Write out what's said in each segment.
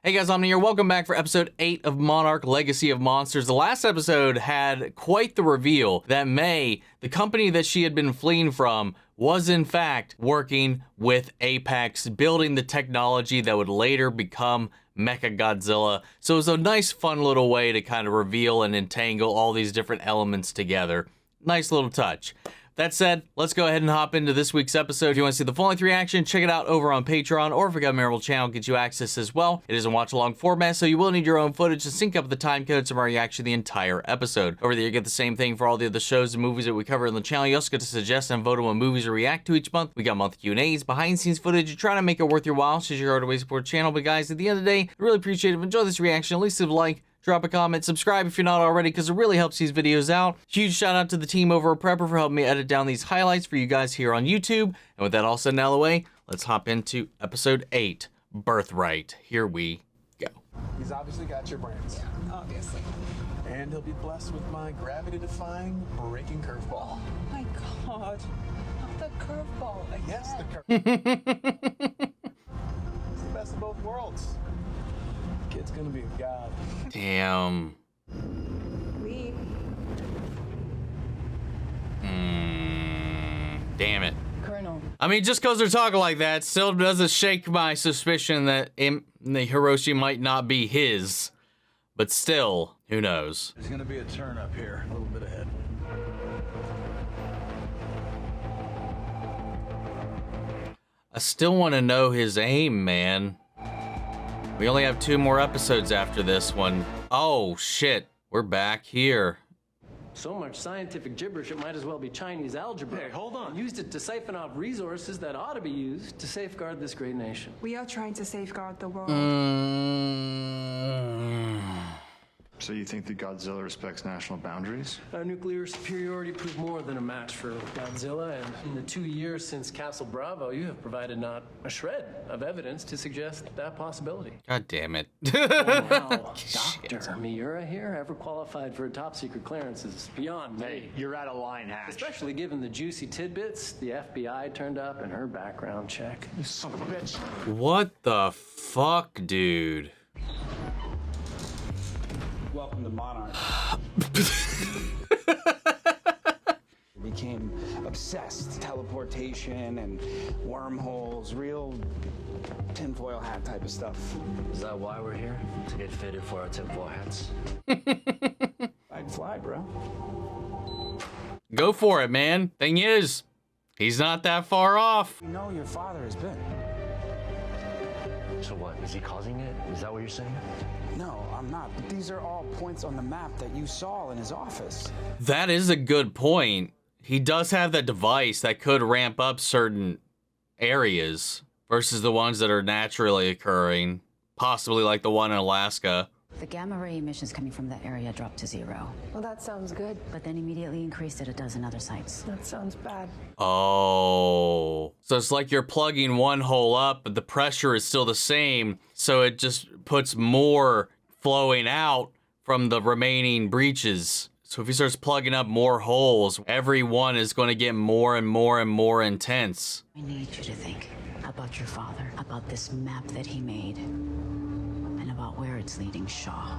Hey guys, I'm here. Welcome back for episode 8 of Monarch Legacy of Monsters. The last episode had quite the reveal that May, the company that she had been fleeing from, was in fact working with Apex, building the technology that would later become Godzilla. So it was a nice fun little way to kind of reveal and entangle all these different elements together. Nice little touch. That said, let's go ahead and hop into this week's episode. If you want to see the full-length reaction, check it out over on Patreon, or if we got a memorable channel, get you access as well. It is a watch-along format, so you will need your own footage to sync up the time codes from our reaction to the entire episode. Over there, you get the same thing for all the other shows and movies that we cover on the channel. You also get to suggest and vote on what movies to react to each month. We got monthly Q&As, behind-the-scenes footage. You're trying to make it worth your while, so you're already support the channel. But guys, at the end of the day, I really appreciate it. If you enjoy this reaction, at least leave a like. Drop a comment, subscribe if you're not already, because it really helps these videos out. Huge shout out to the team over at Prepper for helping me edit down these highlights for you guys here on YouTube. And with that all said and out of the way, let's hop into episode 8, Birthright. Here we go. He's obviously got your brains. Yeah, obviously. And he'll be blessed with my gravity-defying braking curveball. Oh my god. Not the curveball again. Yes, the curveball. It's the best of both worlds. Kid's gonna be a god. Damn. Leave. Damn it. Colonel. I mean, just because they're talking like that still doesn't shake my suspicion that the Hiroshi might not be his. But still, who knows? There's gonna be a turn up here, a little bit ahead. I still want to know his aim, man. We only have 2 more episodes after this one. Oh, shit. We're back here. So much scientific gibberish, it might as well be Chinese algebra. Hey, hold on. Used it to siphon off resources that ought to be used to safeguard this great nation. We are trying to safeguard the world. So you think that Godzilla respects national boundaries? Our nuclear superiority proved more than a match for Godzilla, and in the 2 years since Castle Bravo, you have provided not a shred of evidence to suggest that possibility. God damn it. Now, Dr. Miura here, ever qualified for a top secret clearance is beyond me. Hey, you're out of line, Hatch. Especially given the juicy tidbits the FBI turned up in her background check. You son of a bitch. What the fuck, dude? Welcome to Monarch. Became obsessed. Teleportation and wormholes, real tinfoil hat type of stuff. Is that why we're here? To get fitted for our tinfoil hats? I'd fly, bro. Go for it, man. Thing is, he's not that far off. You know your father has been. So what, is he causing it? Is that what you're saying? No, I'm not. But these are all points on the map that you saw in his office. That is a good point. He does have that device that could ramp up certain areas versus the ones that are naturally occurring, possibly like the one in Alaska. The gamma ray emissions coming from that area dropped to 0. Well, that sounds good. But then immediately increased at a dozen other sites. That sounds bad. Oh. So it's like you're plugging one hole up, but the pressure is still the same, so it just puts more flowing out from the remaining breaches. So if he starts plugging up more holes, every one is going to get more and more and more intense. I need you to think about your father, about this map that he made, and about where it's leading Shaw.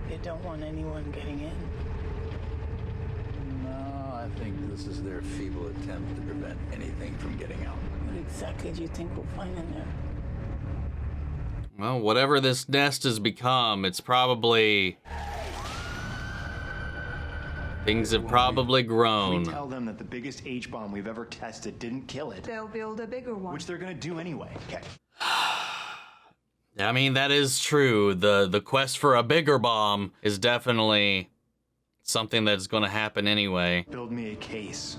You don't want anyone getting in. No, I think this is their feeble attempt to prevent anything from getting out. What exactly do you think we'll find in there? Well, whatever this nest has become, it's probably... Things have probably grown. We tell them that the biggest H-bomb we've ever tested didn't kill it. They'll build a bigger one. Which they're gonna do anyway. Okay. I mean, that is true. The quest for a bigger bomb is definitely something that's going to happen anyway. Build me a case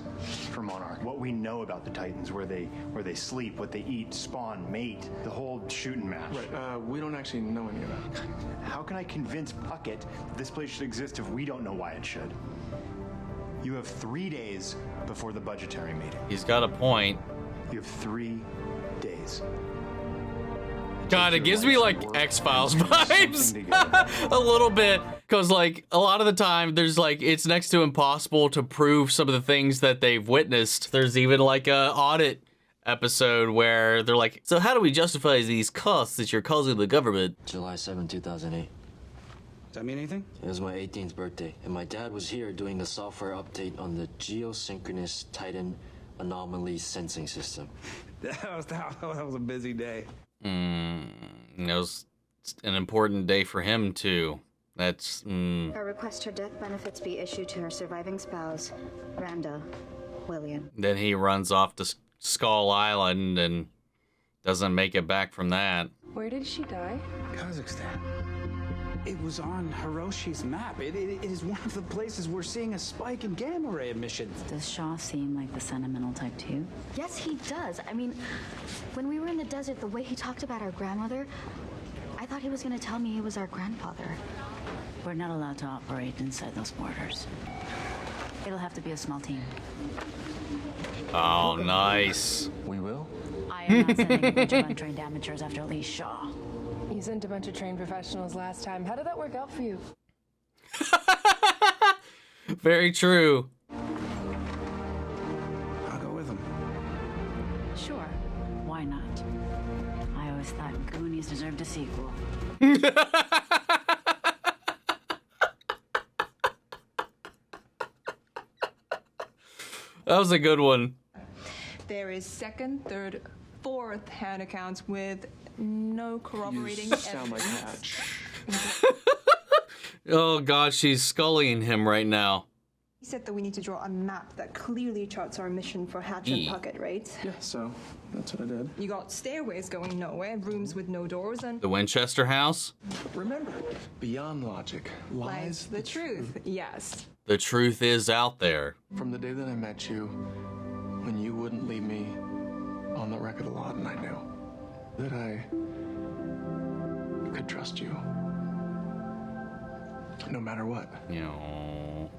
for Monarch. What we know about the Titans, where they sleep, what they eat, spawn, mate, the whole shooting match. Right, we don't actually know any of that. How can I convince Puckett that this place should exist if we don't know why it should? You have 3 days before the budgetary meeting. He's got a point. You have 3 days. God, it gives me like X-Files vibes. A little bit. Because, like, a lot of the time, there's, like, it's next to impossible to prove some of the things that they've witnessed. There's even, like, a audit episode where they're like, so how do we justify these costs that you're causing the government? July 7, 2008. Does that mean anything? It was my 18th birthday, and my dad was here doing a software update on the geosynchronous Titan anomaly sensing system. That was a busy day. It was an important day for him, too. That's, Her request her death benefits be issued to her surviving spouse, Randa William. Then he runs off to Skull Island and doesn't make it back from that. Where did she die? Kazakhstan. It was on Hiroshi's map. It is one of the places we're seeing a spike in gamma ray emissions. Does Shaw seem like the sentimental type too? Yes, he does. I mean, when we were in the desert, the way he talked about our grandmother, I thought he was going to tell me he was our grandfather. We're not allowed to operate inside those borders. It'll have to be a small team. Oh, nice. We will? I am not sending a bunch of untrained amateurs after Lee Shaw. You sent a bunch of trained professionals last time. How did that work out for you? Very true. I'll go with him. Sure. Why not? I always thought Goonies deserved a sequel. That was a good one. There is second, third, fourth hand accounts with no corroborating evidence. Oh, God, she's scullying him right now. He said that we need to draw a map that clearly charts our mission for Hatch and Puckett, right? Yeah, so that's what I did. You got stairways going nowhere, rooms with no doors, and The Winchester house? Remember, beyond logic lies the truth. Yes. The truth is out there. From the day that I met you, when you wouldn't leave me on the record a lot, and I knew that I could trust you. No matter what. You know.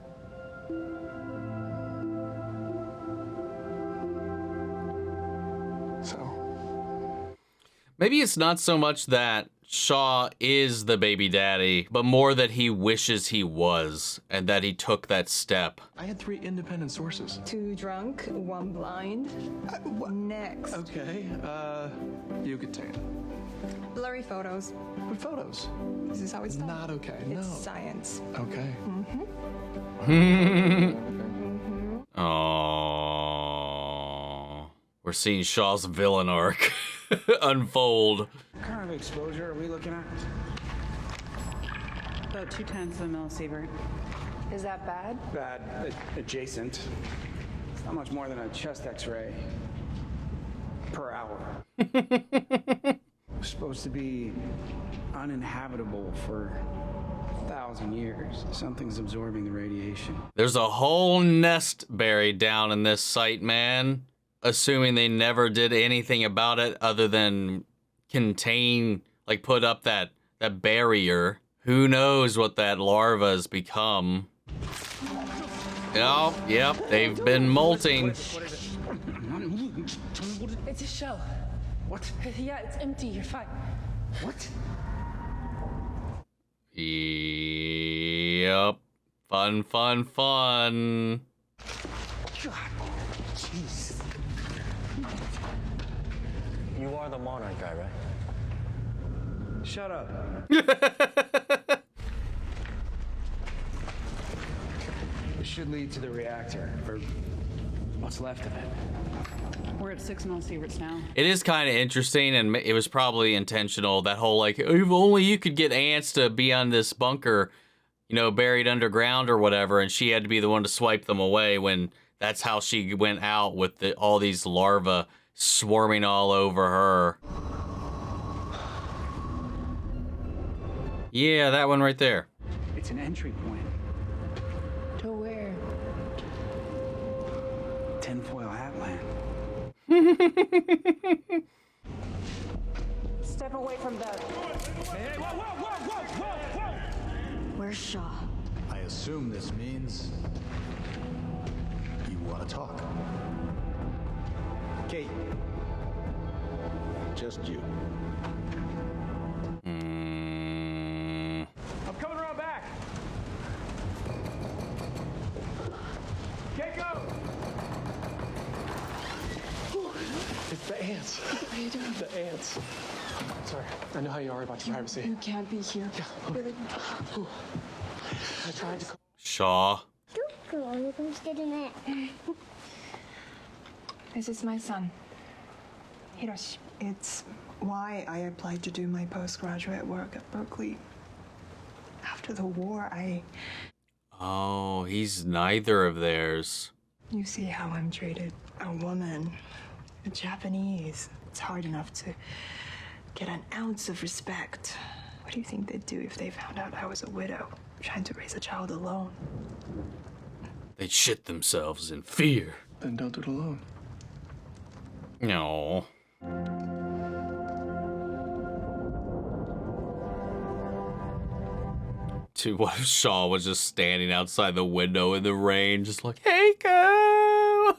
So, Maybe it's not so much that Shaw is the baby daddy, but more that he wishes he was, and that he took that step. I had 3 independent sources. 2 drunk, 1 blind. Next. Okay, you could take it. Blurry photos. What photos? This is how it's done. Not okay, It's no. science. Okay. Oh, we're seeing Shaw's villain arc unfold. What kind of exposure are we looking at? About 0.2 of a millisievert. Is that bad? Bad. Adjacent. It's not much more than a chest x-ray per hour. We're supposed to be uninhabitable for 1,000 years. Something's absorbing the radiation. There's a whole nest buried down in this site, man. Assuming they never did anything about it other than contain, like put up that barrier. Who knows what that larva has become? Oh, yep, they've been molting. It's a shell. What? Yeah, it's empty. You're fine. What? Yep. Fun, fun, fun. God, jeez. You are the Monarch guy, right? Shut up. It should lead to the reactor, or what's left of it. We're at 6 millisieverts now. It is kind of interesting, and it was probably intentional, that whole, like, if only you could get ants to be on this bunker, you know, buried underground or whatever, and she had to be the one to swipe them away, when that's how she went out with all these larvae swarming all over her. Yeah, that one right there. It's an entry point. To where? Tinfoil hat land. Step away from that. Hey, whoa! Where's Shaw? I assume this means you want to talk. Kate. Just you. I'm coming around back. ants. What are you doing? The ants. Sorry, I know how you are about your privacy. You can't be here. Yeah. Really? I tried to call. Shaw. This is my son, Hiroshi. It's why I applied to do my postgraduate work at Berkeley. After the war, Oh, he's neither of theirs. You see how I'm treated. A woman, a Japanese. It's hard enough to get an ounce of respect. What do you think they'd do if they found out I was a widow, trying to raise a child alone? They'd shit themselves in fear. Then don't do it alone. No. Dude, what if Shaw was just standing outside the window in the rain, just like, hey, go!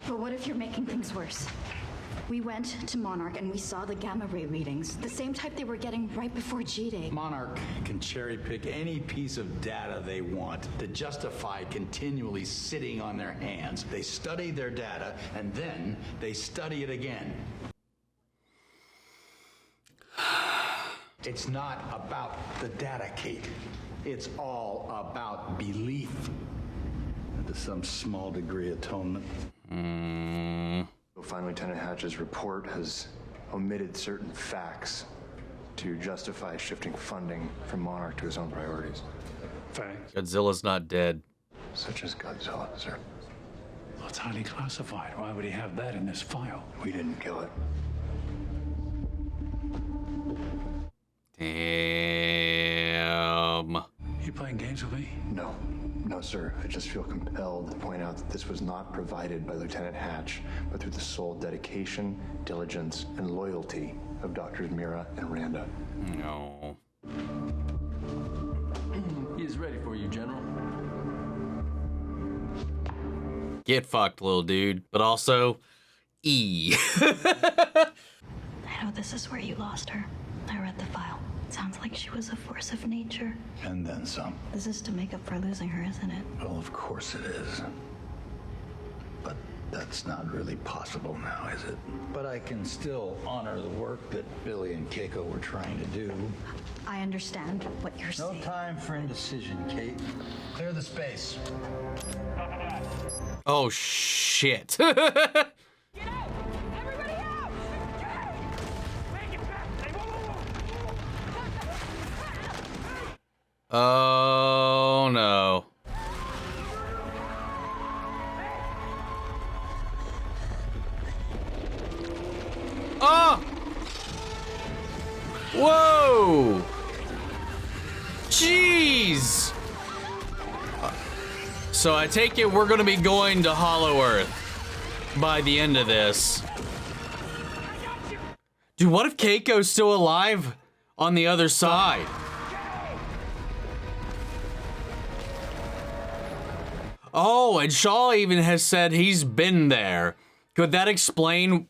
But what if you're making things worse? We went to Monarch and we saw the gamma ray readings, the same type they were getting right before G-Day. Monarch can cherry pick any piece of data they want to justify continually sitting on their hands. They study their data and then they study it again. It's not about the data, Kate. It's all about belief. And to some small degree, atonement. Finally, Lieutenant Hatch's report has omitted certain facts to justify shifting funding from Monarch to his own priorities. Facts. Godzilla's not dead. Such as Godzilla, sir. Well, it's highly classified. Why would he have that in his file? We didn't kill it. Damn. You playing games with me? No. No, sir. I just feel compelled to point out that this was not provided by Lieutenant Hatch, but through the sole dedication, diligence, and loyalty of Doctors Mira and Randa. No. He is ready for you, General. Get fucked, little dude. But also, E. I know this is where you lost her. I read the file. It sounds like she was a force of nature. And then some. This is to make up for losing her, isn't it? Well, of course it is. But that's not really possible now, is it? But I can still honor the work that Billy and Keiko were trying to do. I understand what you're saying. No time for indecision, Kate. Clear the space. Oh, shit. Oh, no. Oh! Whoa! Jeez! So I take it we're gonna be going to Hollow Earth by the end of this. Dude, what if Keiko's still alive on the other side? Oh, and Shaw even has said he's been there. Could that explain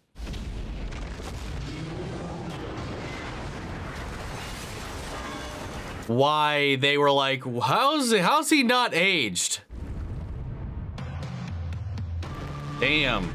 why they were like, how's he not aged? Damn.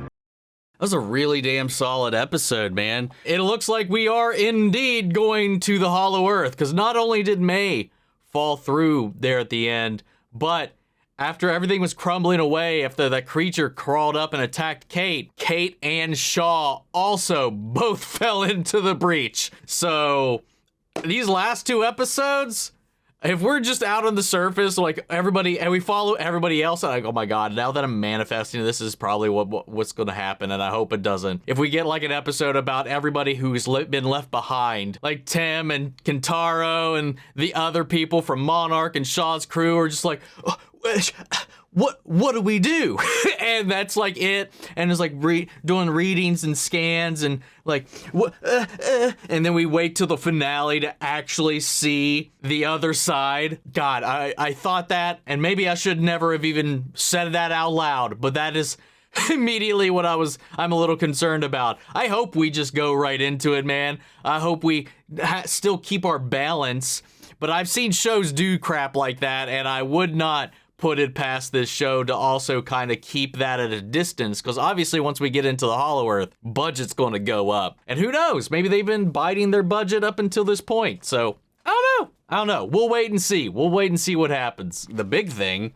That was a really damn solid episode, man. It looks like we are indeed going to the Hollow Earth, because not only did May fall through there at the end, but after everything was crumbling away, after that creature crawled up and attacked Kate, Kate and Shaw also both fell into the breach. So these last two episodes, if we're just out on the surface, like everybody, and we follow everybody else, I'm like, oh my god, now that I'm manifesting, this is probably what's going to happen, and I hope it doesn't. If we get like an episode about everybody who's been left behind, like Tim and Kentaro and the other people from Monarch and Shaw's crew are just like, oh, what do we do? And that's like it, and it's like doing readings and scans and like what, and then we wait till the finale to actually see the other side. God, I thought that, and maybe I should never have even said that out loud, but that is immediately what I'm a little concerned about. I hope we just go right into it, man. I hope we still keep our balance, but I've seen shows do crap like that, and I would not put it past this show to also kind of keep that at a distance, because obviously once we get into the Hollow Earth, budget's going to go up. And who knows? Maybe they've been biting their budget up until this point. So I don't know. We'll wait and see. We'll wait and see what happens. The big thing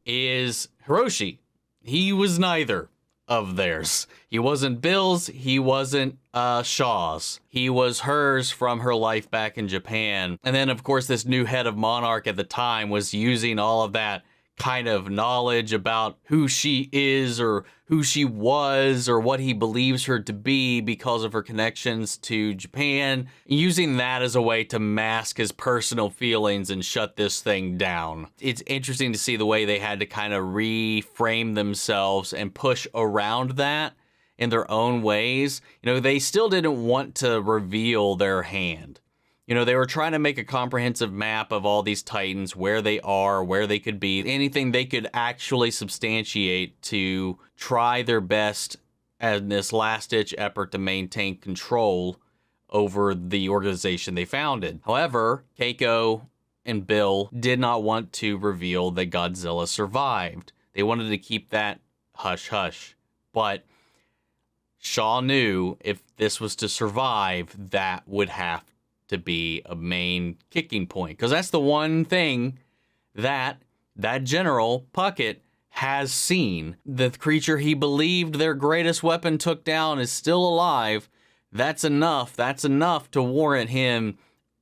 is Hiroshi. He was neither of theirs. He wasn't Bill's. He wasn't Shaw's. He was hers from her life back in Japan. And then, of course, this new head of Monarch at the time was using all of that kind of knowledge about who she is or who she was or what he believes her to be because of her connections to Japan, using that as a way to mask his personal feelings and shut this thing down. It's interesting to see the way they had to kind of reframe themselves and push around that in their own ways. You know, they still didn't want to reveal their hand. You know, they were trying to make a comprehensive map of all these Titans, where they are, where they could be, anything they could actually substantiate to try their best in this last-ditch effort to maintain control over the organization they founded. However, Keiko and Bill did not want to reveal that Godzilla survived. They wanted to keep that hush-hush. But Shaw knew if this was to survive, that would have to be a main kicking point, because that's the one thing that General Puckett has seen. The creature he believed their greatest weapon took down is still alive. That's enough. That's enough to warrant him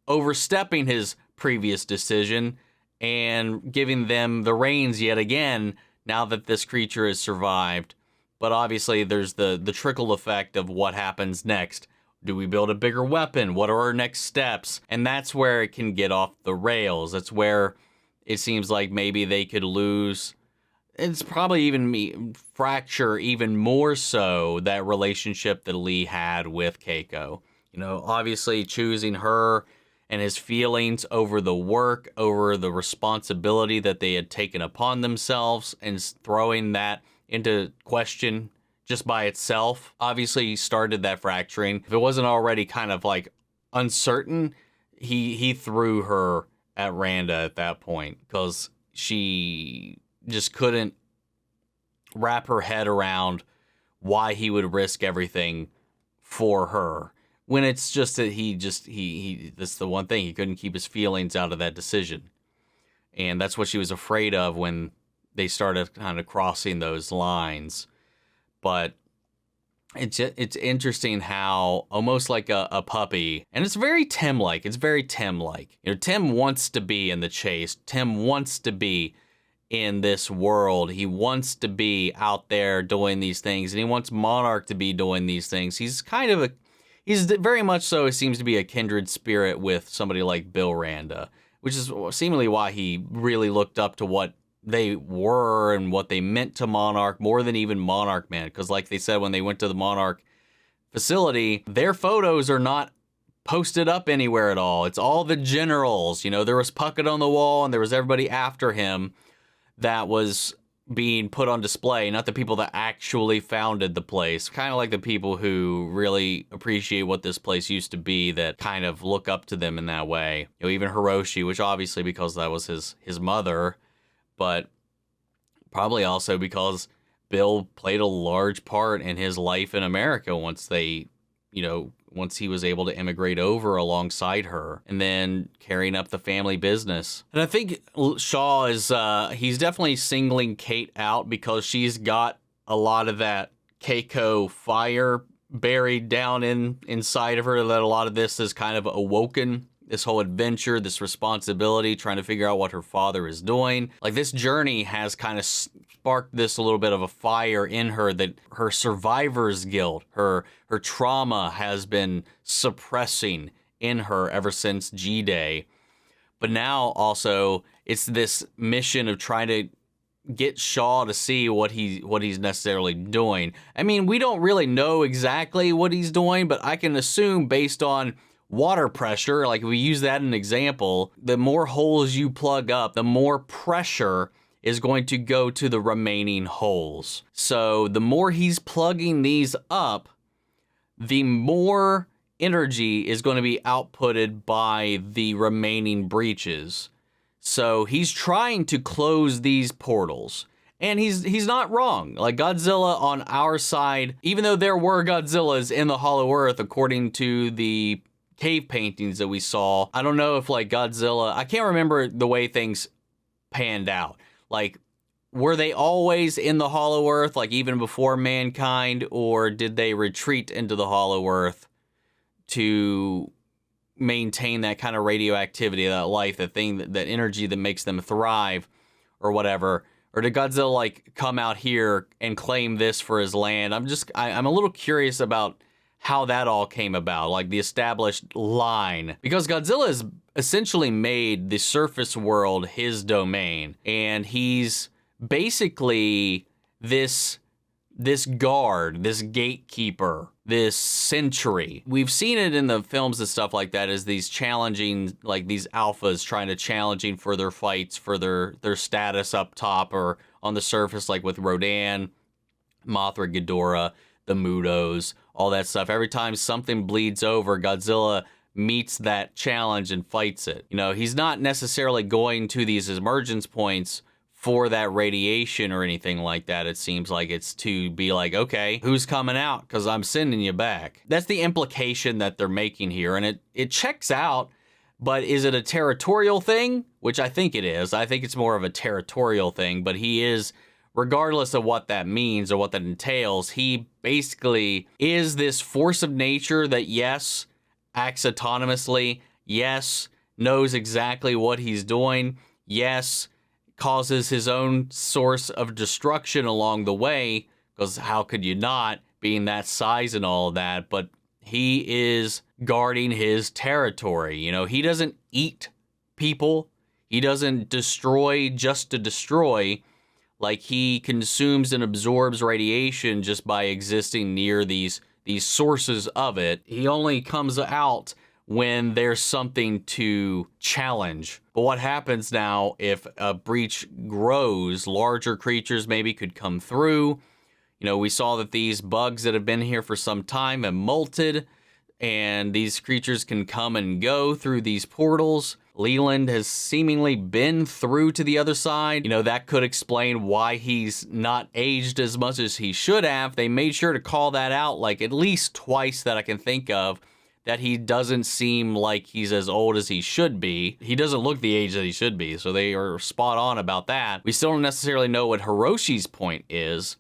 overstepping his previous decision and giving them the reins yet again now that this creature has survived. But obviously there's the trickle effect of what happens next. Do we build a bigger weapon? What are our next steps? And that's where it can get off the rails. That's where it seems like maybe they could lose. It's probably even fracture even more so that relationship that Lee had with Keiko. You know, obviously choosing her and his feelings over the work, over the responsibility that they had taken upon themselves, and throwing that into question just by itself obviously started that fracturing. If it wasn't already kind of like uncertain, he threw her at Randa at that point, because she just couldn't wrap her head around why he would risk everything for her, when it's just that he that's the one thing, he couldn't keep his feelings out of that decision. And that's what she was afraid of when they started kind of crossing those lines. But it's interesting how, almost like a puppy, and it's very Tim-like. It's very Tim-like. You know, Tim wants to be in the chase. Tim wants to be in this world. He wants to be out there doing these things, and he wants Monarch to be doing these things. He's very much so, it seems to be a kindred spirit with somebody like Bill Randa, which is seemingly why he really looked up to what they were and what they meant to Monarch more than even Monarch Man. Because like they said, when they went to the Monarch facility, their photos are not posted up anywhere at all. It's all the generals. You know, there was Puckett on the wall and there was everybody after him that was being put on display, not the people that actually founded the place. Kind of like the people who really appreciate what this place used to be, that kind of look up to them in that way. You know, even Hiroshi, which obviously because that was his mother, but probably also because Bill played a large part in his life in America once he was able to immigrate over alongside her, and then carrying up the family business. And I think Shaw is, he's definitely singling Kate out because she's got a lot of that Keiko fire buried down inside of her, that a lot of this is kind of awoken. This whole adventure, this responsibility, trying to figure out what her father is doing. Like, this journey has kind of sparked this a little bit of a fire in her, that her survivor's guilt, her trauma has been suppressing in her ever since G-Day. But now also it's this mission of trying to get Shaw to see what he's necessarily doing. I mean, we don't really know exactly what he's doing, but I can assume based on water pressure, like if we use that as an example, the more holes you plug up, the more pressure is going to go to the remaining holes. So the more he's plugging these up, the more energy is going to be outputted by the remaining breaches. So he's trying to close these portals. And he's not wrong. Like, Godzilla on our side, even though there were Godzillas in the Hollow Earth, according to the cave paintings that we saw, I don't know if, like, Godzilla, I can't remember the way things panned out. Like, were they always in the Hollow Earth, like, even before mankind, or did they retreat into the Hollow Earth to maintain that kind of radioactivity, that life, that thing, that energy that makes them thrive, or whatever? Or did Godzilla, like, come out here and claim this for his land? I'm a little curious about how that all came about, like the established line. Because Godzilla has essentially made the surface world his domain. And he's basically this guard, this gatekeeper, this sentry. We've seen it in the films and stuff like that, as these challenging, like these alphas trying to challenging for their fights, for their status up top or on the surface, like with Rodan, Mothra, Ghidorah, the Mutos, all that stuff. Every time something bleeds over, Godzilla meets that challenge and fights it. You know, he's not necessarily going to these emergence points for that radiation or anything like that. It seems like it's to be like, okay, who's coming out? Because I'm sending you back. That's the implication that they're making here, and it checks out, but is it a territorial thing? Which I think it is. I think it's more of a territorial thing, but he is, regardless of what that means or what that entails, he basically is this force of nature that, yes, acts autonomously, yes, knows exactly what he's doing, yes, causes his own source of destruction along the way, because how could you not, being that size and all of that? But he is guarding his territory. You know, he doesn't eat people. He doesn't destroy just to destroy. Like, he consumes and absorbs radiation just by existing near these sources of it. He only comes out when there's something to challenge. But what happens now if a breach grows? Larger creatures maybe could come through. You know, we saw that these bugs that have been here for some time have molted, and these creatures can come and go through these portals. Leland has seemingly been through to the other side. You know, that could explain why he's not aged as much as he should have. They made sure to call that out, like, at least twice that I can think of, that he doesn't seem like he's as old as he should be. He doesn't look the age that he should be, so they are spot on about that. We still don't necessarily know what Hiroshi's point is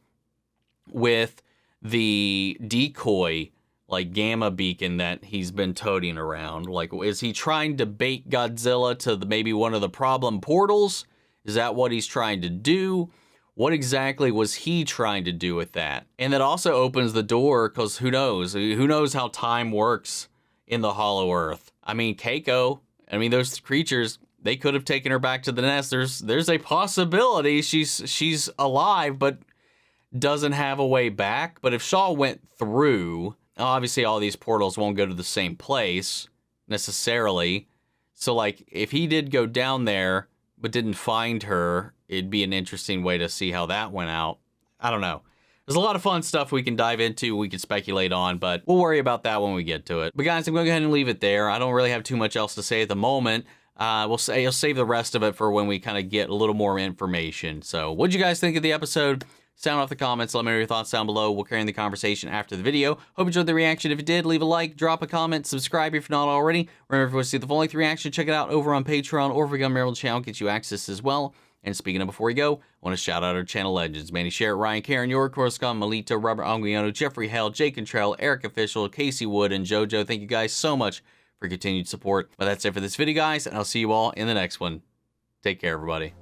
with the decoy, like, gamma beacon that he's been toting around. Like, is he trying to bait Godzilla to maybe one of the problem portals? Is that what he's trying to do? What exactly was he trying to do with that? And that also opens the door, because who knows? Who knows how time works in the Hollow Earth? I mean, Keiko, those creatures, they could have taken her back to the nest. There's a possibility she's alive, but doesn't have a way back. But if Shaw went through, obviously all these portals won't go to the same place necessarily. So, like, if he did go down there but didn't find her, it'd be an interesting way to see how that went out. I don't know. There's a lot of fun stuff we can dive into, we can speculate on, but we'll worry about that when we get to it. But guys, I'm going to go ahead and leave it there. I don't really have too much else to say at the moment. I'll save the rest of it for when we kind of get a little more information. So what'd you guys think of the episode? Sound off the comments. Let me know your thoughts down below. We'll carry on the conversation after the video. Hope you enjoyed the reaction. If you did, leave a like, drop a comment, subscribe if you're not already. Remember, if you want to see the full length reaction, check it out over on Patreon, or if you become a member of the channel, get you access as well. And speaking of before we go, I want to shout out our channel legends: Manny Sherritt, Ryan Karen, York, Coruscant, Melito, Robert Anguiano, Jeffrey Hale, Jake Contrell, Eric Official, Casey Wood, and JoJo. Thank you guys so much for continued support. But that's it for this video, guys, and I'll see you all in the next one. Take care, everybody.